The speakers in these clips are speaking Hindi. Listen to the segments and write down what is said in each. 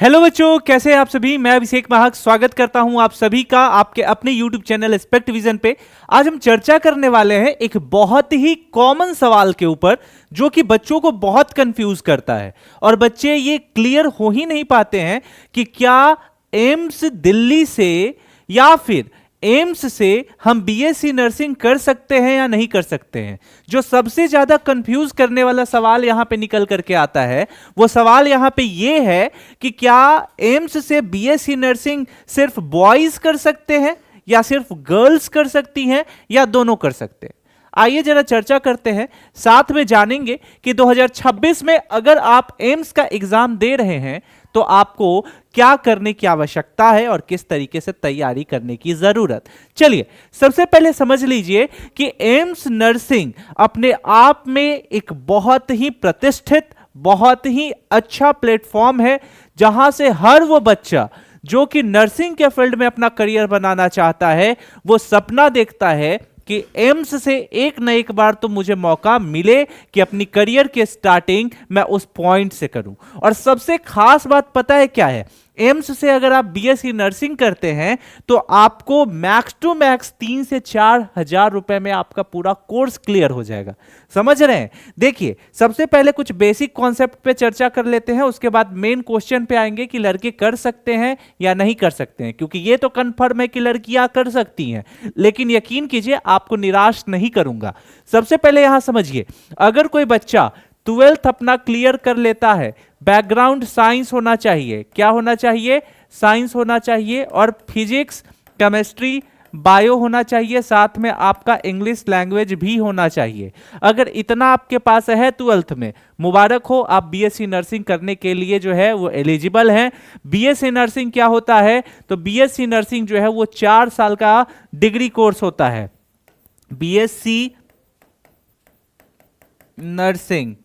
हेलो बच्चों, कैसे हैं आप सभी। मैं अभिषेक महाक स्वागत करता हूं आप सभी का आपके अपने YouTube चैनल एस्पेक्ट विजन पे। आज हम चर्चा करने वाले हैं एक बहुत ही कॉमन सवाल के ऊपर जो कि बच्चों को बहुत कंफ्यूज करता है और बच्चे ये क्लियर हो ही नहीं पाते हैं कि क्या एम्स दिल्ली से या फिर एम्स से हम बीएससी नर्सिंग कर सकते हैं या नहीं कर सकते हैं। जो सबसे ज्यादा कंफ्यूज करने वाला सवाल यहां पे निकल करके आता है वो सवाल यहां पे ये है कि क्या एम्स से बीएससी नर्सिंग सिर्फ बॉयज कर सकते हैं या सिर्फ गर्ल्स कर सकती हैं या दोनों कर सकते हैं। आइए जरा चर्चा करते हैं, साथ में जानेंगे कि 2026 में अगर आप एम्स का एग्जाम दे रहे हैं तो आपको क्या करने की आवश्यकता है और किस तरीके से तैयारी करने की जरूरत। चलिए सबसे पहले समझ लीजिए कि एम्स नर्सिंग अपने आप में एक बहुत ही प्रतिष्ठित, बहुत ही अच्छा प्लेटफॉर्म है जहां से हर वो बच्चा जो कि नर्सिंग के फील्ड में अपना करियर बनाना चाहता है वो सपना देखता है कि एम्स से एक न एक बार तो मुझे मौका मिले कि अपनी करियर के स्टार्टिंग मैं उस पॉइंट से करूं। और सबसे खास बात पता है क्या है, एम्स से अगर आप बीएससी नर्सिंग करते हैं तो आपको मैक्स टू मैक्स 3 से 4 हजार रुपए में आपका पूरा कोर्स क्लियर हो जाएगा। समझ रहे हैं। देखिए सबसे पहले कुछ बेसिक कॉन्सेप्ट पे चर्चा कर लेते हैं, उसके बाद मेन क्वेश्चन पे आएंगे कि लड़के कर सकते हैं या नहीं कर सकते हैं, क्योंकि ये तो कंफर्म है कि लड़कियां कर सकती हैं, लेकिन यकीन कीजिए आपको निराश नहीं करूंगा। सबसे पहले यहां समझिए, अगर कोई बच्चा 12th अपना क्लियर कर लेता है, बैकग्राउंड साइंस होना चाहिए। क्या होना चाहिए? साइंस होना चाहिए और फिजिक्स, केमिस्ट्री, बायो होना चाहिए, साथ में आपका इंग्लिश लैंग्वेज भी होना चाहिए। अगर इतना आपके पास है 12th में, मुबारक हो, आप बीएससी नर्सिंग करने के लिए जो है वो एलिजिबल हैं। बीएससी नर्सिंग क्या होता है? तो बीएससी नर्सिंग जो है वो 4 साल का डिग्री कोर्स होता है। बीएससी नर्सिंग,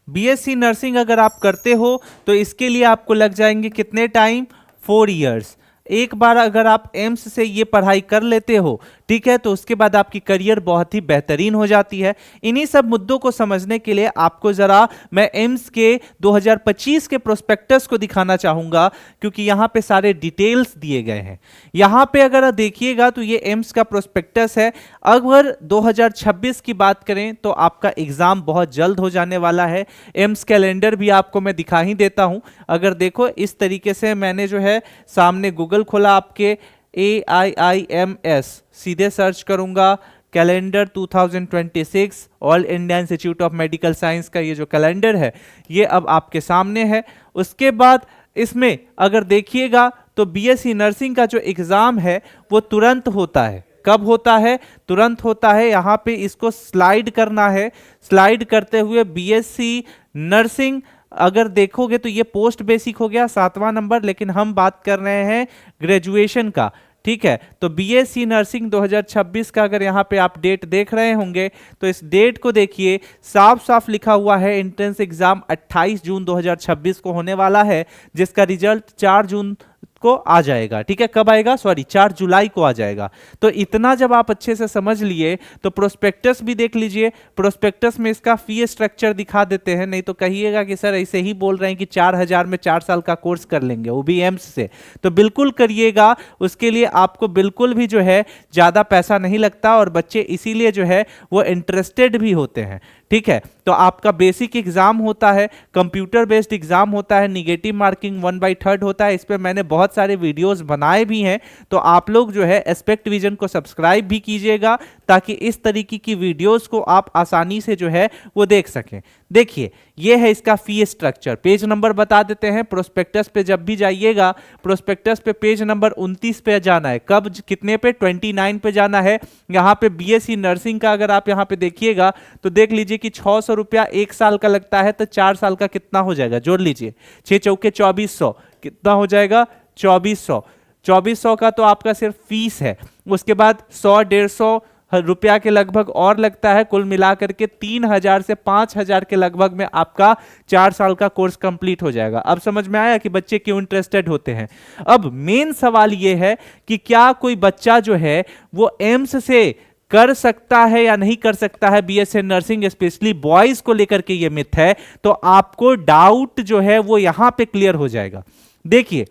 बीएससी नर्सिंग अगर आप करते हो तो इसके लिए आपको लग जाएंगे कितने टाइम? 4 इयर्स। एक बार अगर आप एम्स से ये पढ़ाई कर लेते हो, ठीक है, तो उसके बाद आपकी करियर बहुत ही बेहतरीन हो जाती है। इन्हीं सब मुद्दों को समझने के लिए आपको जरा मैं एम्स के 2025 के प्रोस्पेक्टस को दिखाना चाहूंगा, क्योंकि यहां पे सारे डिटेल्स दिए गए हैं। यहां पे अगर देखिएगा तो ये एम्स का प्रोस्पेक्टस है। अगर 2026 की बात करें तो आपका एग्जाम बहुत जल्द हो जाने वाला है। एम्स कैलेंडर भी आपको मैं दिखा ही देता हूं। अगर देखो इस तरीके से मैंने जो है सामने गूगल खोला, आपके AIIMS सीधे सर्च करूंगा, calendar 2026 all India institute of medical science का ये जो कैलेंडर है ये अब आपके सामने है। उसके बाद इसमें अगर देखिएगा तो बीएससी नर्सिंग का जो एग्जाम है वो तुरंत होता है। कब होता है? तुरंत होता है। यहाँ पे इसको स्लाइड करना है। स्लाइड करते हुए बीएससी नर्सिंग अगर देखोगे तो ये पोस्ट बेसिक हो गया 7वां नंबर, लेकिन हम बात कर रहे हैं ग्रेजुएशन का, ठीक है। तो बीएससी नर्सिंग 2026 का अगर यहाँ पे आप डेट देख रहे होंगे तो इस डेट को देखिए, साफ साफ लिखा हुआ है एंट्रेंस एग्जाम 28 जून 2026 को होने वाला है, जिसका रिजल्ट 4 जून को आ जाएगा। ठीक है, कब आएगा? सॉरी 4 जुलाई को आ जाएगा। तो इतना जब आप अच्छे से समझ लिए तो प्रोस्पेक्टस भी देख लीजिए। प्रोस्पेक्टस में इसका फी स्ट्रक्चर दिखा देते हैं, नहीं तो कहिएगा कि सर ऐसे ही बोल रहे हैं कि 4000 में 4 साल का कोर्स कर लेंगे, वो भी एम्स से। तो बिल्कुल करिएगा, उसके लिए आपको बिल्कुल भी जो है ज्यादा पैसा नहीं लगता और बच्चे इसीलिए जो है वो इंटरेस्टेड भी होते हैं। ठीक है, तो आपका बेसिक एग्जाम होता है, कंप्यूटर बेस्ड एग्जाम होता है, निगेटिव मार्किंग 1/3 होता है। इस पे मैंने बहुत सारे वीडियोस बनाए भी हैं, तो आप लोग जो है एस्पेक्ट विजन को सब्सक्राइब भी कीजिएगा ताकि इस तरीके की वीडियोस को आप आसानी से जो है वो देख सकें। देखिए ये है इसका फी स्ट्रक्चर। पेज नंबर बता देते हैं। प्रोस्पेक्टस पे जब भी जाइएगा, प्रोस्पेक्टस पे पेज नंबर 29 पे जाना है। कब? कितने पे? 29 पे जाना है। यहाँ पे बीएससी नर्सिंग का अगर आप यहाँ पे देखिएगा तो देख लीजिए कि 600 रुपया 1 साल का लगता है, तो 4 साल का कितना हो जाएगा? जोड़ लीजिए, 6 चौके 2400, कितना हो जाएगा? 2400। 2400 का तो आपका सिर्फ फीस है। उसके बाद 100-150 रुपया के लगभग और लगता है। कुल मिलाकर के 3000 से 5000 के लगभग में आपका 4 साल का कोर्स कंप्लीट हो जाएगा। अब समझ में आया कि बच्चे क्यों इंटरेस्टेड होते हैं। अब मेन सवाल यह है कि क्या कोई बच्चा जो है वो एम्स से कर सकता है या नहीं कर सकता है बीएससी नर्सिंग, स्पेशली बॉयज को लेकर के ये मिथ है। तो आपको डाउट जो है वो यहां पे क्लियर हो जाएगा। देखिए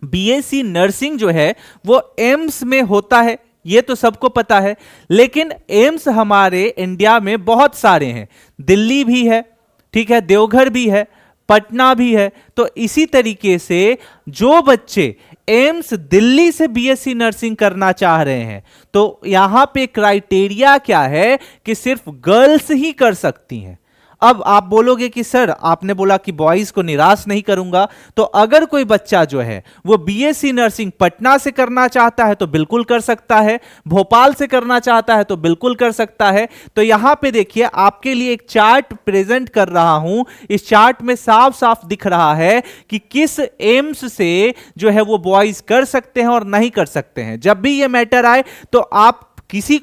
बीएससी नर्सिंग जो है वो एम्स में होता है, ये तो सबको पता है, लेकिन एम्स हमारे इंडिया में बहुत सारे हैं। दिल्ली भी है, ठीक है, देवघर भी है, पटना भी है। तो इसी तरीके से जो बच्चे एम्स दिल्ली से बीएससी नर्सिंग करना चाह रहे हैं, तो यहां पे क्राइटेरिया क्या है कि सिर्फ गर्ल्स ही कर सकती हैं। अब आप बोलोगे कि सर आपने बोला कि बॉयज को निराश नहीं करूंगा, तो अगर कोई बच्चा जो है वो बीएससी नर्सिंग पटना से करना चाहता है तो बिल्कुल कर सकता है, भोपाल से करना चाहता है तो बिल्कुल कर सकता है। तो यहां पे देखिए आपके लिए एक चार्ट प्रेजेंट कर रहा हूं, इस चार्ट में साफ साफ दिख रहा है कि किस एम्स से जो है वो बॉयज कर सकते हैं और नहीं कर सकते हैं। जब भी ये मैटर आए तो आप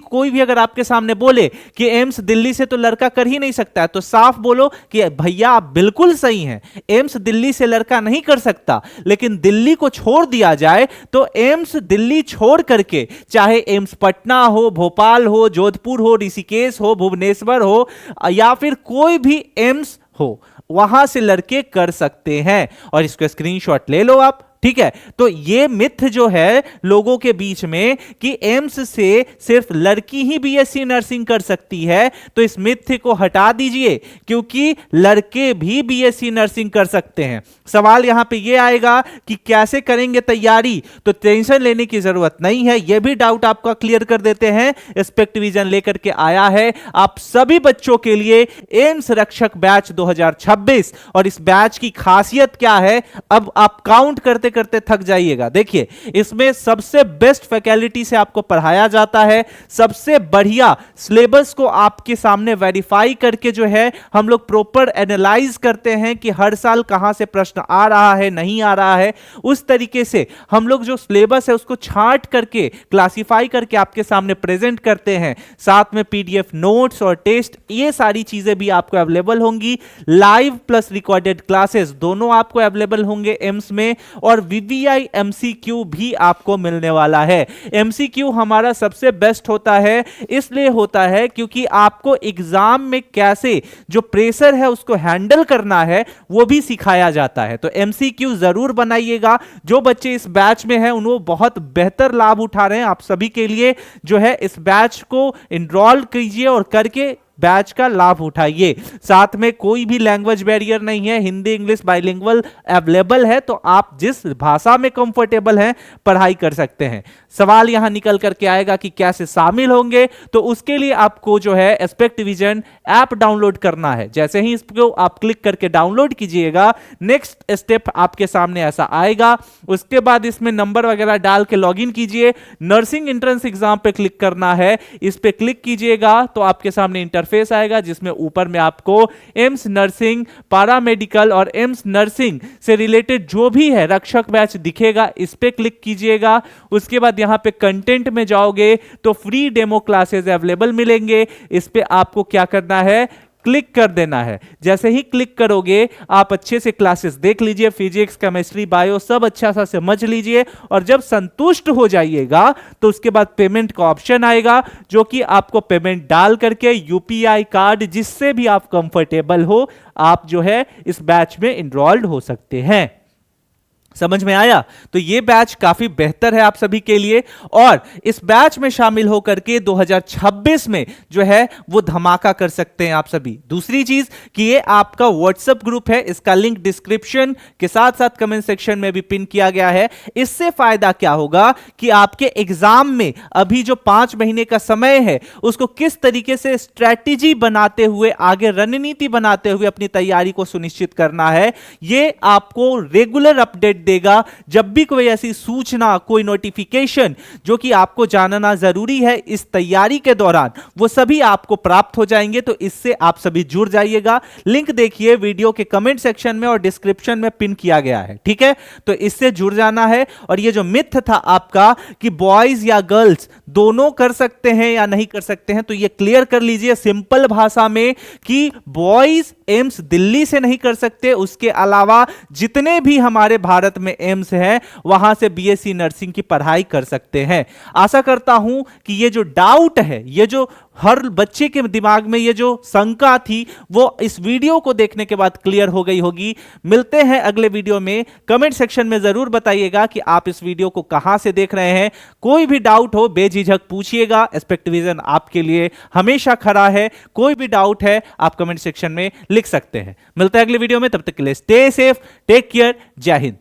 कोई भी अगर आपके सामने बोले कि एम्स दिल्ली से तो लड़का कर ही नहीं सकता है, तो साफ बोलो कि भैया आप बिल्कुल सही हैं, एम्स दिल्ली से लड़का नहीं कर सकता, लेकिन दिल्ली को छोड़ दिया जाए तो एम्स दिल्ली छोड़ करके चाहे एम्स पटना हो, भोपाल हो, जोधपुर हो, ऋषिकेश हो, भुवनेश्वर हो या फिर कोई भी एम्स हो, वहां से लड़के कर सकते हैं। और इसको स्क्रीनशॉट ले लो आप, ठीक है। तो ये मिथ जो है लोगों के बीच में कि एम्स से सिर्फ लड़की ही बीएससी नर्सिंग कर सकती है, तो इस मिथ को हटा दीजिए, क्योंकि लड़के भी बीएससी नर्सिंग कर सकते हैं। सवाल यहां पे ये आएगा कि कैसे करेंगे तैयारी, तो टेंशन लेने की जरूरत नहीं है, यह भी डाउट आपका क्लियर कर देते हैं। स्पेक्ट्विजन लेकर के आया है आप सभी बच्चों के लिए एम्स रक्षक बैच 2026, और इस बैच की खासियत क्या है अब आप काउंट करते करते थक जाइएगा। देखिए इसमें सबसे बेस्ट फैकल्टी से आपको पढ़ाया जाता है, सबसे बढ़िया सिलेबस को आपके सामने वेरीफाई करके जो है हम लोग प्रॉपर एनालाइज करते हैं कि हर साल कहां से प्रश्न आ रहा है, नहीं आ रहा है। उस तरीके से हम लोग जो सिलेबस है उसको छांट करके क्लासिफाई करके आपके सामने प्रेजेंट करते हैं। साथ में पीडीएफ नोट्स और टेस्ट, ये सारी चीजें भी आपको अवेलेबल होंगी। लाइव प्लस रिकॉर्डेड क्लासेस दोनों आपको अवेलेबल होंगे एम्स में, और वीवीआई एमसीक्यू भी आपको मिलने वाला है। एमसीक्यू हमारा सबसे बेस्ट होता है, इसलिए होता है क्योंकि आपको एग्जाम में कैसे जो प्रेशर है उसको हैंडल करना है वो भी सिखाया जाता है। तो एमसीक्यू जरूर बनाइएगा। जो बच्चे इस बैच में हैं उनको बहुत बेहतर लाभ उठा रहे हैं, आप सभी के लिए जो है इस बैच को एनरोल कीजिए और करके बैच का लाभ उठाइए। साथ में कोई भी लैंग्वेज बैरियर नहीं है, हिंदी इंग्लिश बाइलिंगुअल अवेलेबल है, तो आप जिस भाषा में कंफर्टेबल हैं पढ़ाई कर सकते हैं। सवाल यहां निकल करके आएगा कि कैसे शामिल होंगे, तो उसके लिए आपको जो है स्पेक्ट्विजन ऐप डाउनलोड करना है। जैसे ही इसको आप क्लिक करके डाउनलोड कीजिएगा, नेक्स्ट स्टेप आपके सामने ऐसा आएगा। उसके बाद इसमें नंबर वगैरह डाल के लॉगिन कीजिए। नर्सिंग एंट्रेंस एग्जाम पे क्लिक करना है, इस पे क्लिक कीजिएगा तो आपके सामने इंटरफेस आएगा जिसमें ऊपर में आपको एम्स नर्सिंग, पैरामेडिकल और एम्स नर्सिंग से रिलेटेड जो भी है रक्षक बैच दिखेगा, इस पे क्लिक कीजिएगा। उसके बाद यहां पे कंटेंट में जाओगे तो फ्री डेमो क्लासेस अवेलेबल मिलेंगे, इस पे आपको क्या करना है, क्लिक कर देना है। जैसे ही क्लिक करोगे आप अच्छे से क्लासेस देख लीजिए, फिजिक्स केमिस्ट्री बायो सब अच्छा सा समझ लीजिए, और जब संतुष्ट हो जाइएगा तो उसके बाद पेमेंट का ऑप्शन आएगा, जो कि आपको पेमेंट डाल करके यूपीआई कार्ड जिससे भी आप कंफर्टेबल हो आप जो है इस बैच में एनरोल्ड हो सकते हैं। समझ में आया? तो ये बैच काफी बेहतर है आप सभी के लिए, और इस बैच में शामिल होकर के 2026 में जो है वो धमाका कर सकते हैं आप सभी। दूसरी चीज कि ये आपका व्हाट्सएप ग्रुप है, इसका लिंक डिस्क्रिप्शन के साथ साथ कमेंट सेक्शन में भी पिन किया गया है। इससे फायदा क्या होगा कि आपके एग्जाम में अभी जो 5 महीने का समय है उसको किस तरीके से स्ट्रैटेजी बनाते हुए, आगे रणनीति बनाते हुए अपनी तैयारी को सुनिश्चित करना है, ये आपको रेगुलर अपडेट देगा। जब भी कोई ऐसी सूचना, कोई नोटिफिकेशन जो कि आपको जानना जरूरी है इस तैयारी के दौरान, वो सभी आपको प्राप्त हो जाएंगे। तो इससे आप सभी जुड़ जाइएगा। लिंक देखिए वीडियो के कमेंट सेक्शन में और डिस्क्रिप्शन में पिन किया गया है, ठीक है? तो इससे जुड़ जाना है। और ये जो मिथ था आपका कि बॉयज या गर्ल्स दोनों कर सकते हैं या नहीं कर सकते हैं, तो ये क्लियर कर लीजिए सिंपल भाषा में कि बॉयज एम्स दिल्ली से नहीं कर सकते, उसके अलावा जितने भी हमारे भारत साथ में एम्स है, वहां से बीएससी नर्सिंग की पढ़ाई कर सकते हैं। आशा करता हूं कि ये जो डाउट है, ये जो हर बच्चे के दिमाग में ये जो शंका थी, वो इस वीडियो को देखने के बाद क्लियर हो गई होगी। मिलते हैं अगले वीडियो में। कमेंट सेक्शन में जरूर बताइएगा कि आप इस वीडियो को कहां से देख रहे हैं। कोई भी डाउट हो बेझिझक पूछिएगा, एस्पेक्ट विजन आपके लिए हमेशा खड़ा है। कोई भी डाउट है आप कमेंट सेक्शन में लिख सकते हैं। मिलते हैं अगले वीडियो में, तब तक के लिए स्टे सेफ, टेक केयर, जय हिंद।